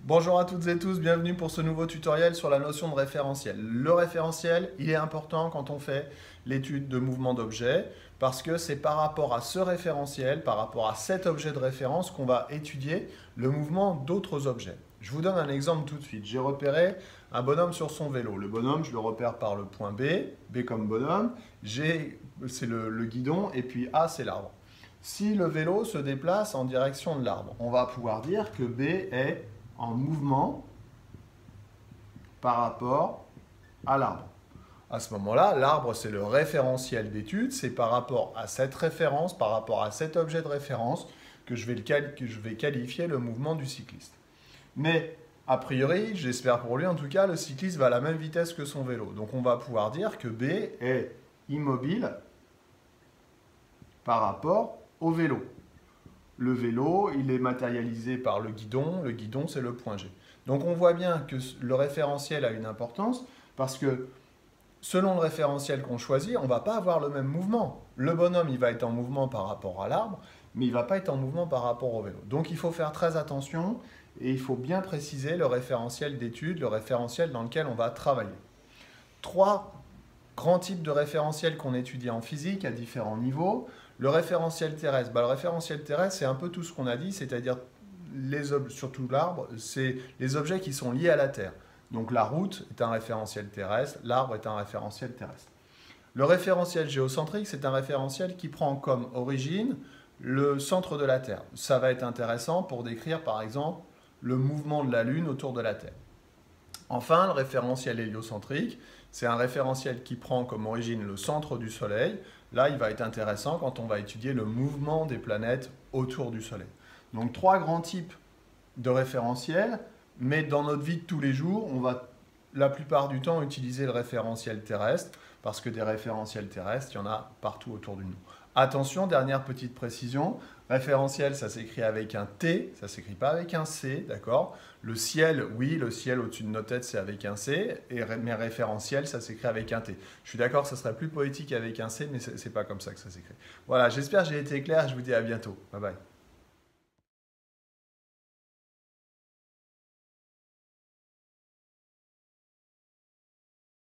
Bonjour à toutes et tous, bienvenue pour ce nouveau tutoriel sur la notion de référentiel. Le référentiel, il est important quand on fait l'étude de mouvement d'objet parce que c'est par rapport à ce référentiel, par rapport à cet objet de référence qu'on va étudier le mouvement d'autres objets. Je vous donne un exemple tout de suite. J'ai repéré un bonhomme sur son vélo. Le bonhomme, je le repère par le point B, B comme bonhomme, G c'est le guidon et puis A c'est l'arbre. Si le vélo se déplace en direction de l'arbre, on va pouvoir dire que B est en mouvement par rapport à l'arbre. À ce moment-là, l'arbre, c'est le référentiel d'étude, c'est par rapport à cette référence, par rapport à cet objet de référence, que je vais qualifier le mouvement du cycliste. Mais, a priori, j'espère pour lui en tout cas, le cycliste va à la même vitesse que son vélo. Donc on va pouvoir dire que B est immobile par rapport au vélo. Le vélo, il est matérialisé par le guidon c'est le point G. Donc on voit bien que le référentiel a une importance parce que selon le référentiel qu'on choisit, on ne va pas avoir le même mouvement. Le bonhomme, il va être en mouvement par rapport à l'arbre, mais il ne va pas être en mouvement par rapport au vélo. Donc il faut faire très attention et il faut bien préciser le référentiel d'étude, le référentiel dans lequel on va travailler. Trois grands types de référentiels qu'on étudie en physique à différents niveaux. Le référentiel terrestre, le référentiel terrestre, c'est un peu tout ce qu'on a dit, c'est-à-dire, surtout l'arbre, c'est les objets qui sont liés à la Terre. Donc la route est un référentiel terrestre, l'arbre est un référentiel terrestre. Le référentiel géocentrique, c'est un référentiel qui prend comme origine le centre de la Terre. Ça va être intéressant pour décrire, par exemple, le mouvement de la Lune autour de la Terre. Enfin, le référentiel héliocentrique, c'est un référentiel qui prend comme origine le centre du Soleil. Là, il va être intéressant quand on va étudier le mouvement des planètes autour du Soleil. Donc, trois grands types de référentiels, mais dans notre vie de tous les jours, on va la plupart du temps utiliser le référentiel terrestre, parce que des référentiels terrestres, il y en a partout autour de nous. Attention, dernière petite précision, référentiel, ça s'écrit avec un T, ça ne s'écrit pas avec un C, d'accord? Le ciel, oui, le ciel au-dessus de nos têtes, c'est avec un C, et mes référentiels, ça s'écrit avec un T. Je suis d'accord, ça serait plus poétique avec un C, mais ce n'est pas comme ça que ça s'écrit. Voilà, j'espère que j'ai été clair, je vous dis à bientôt. Bye bye.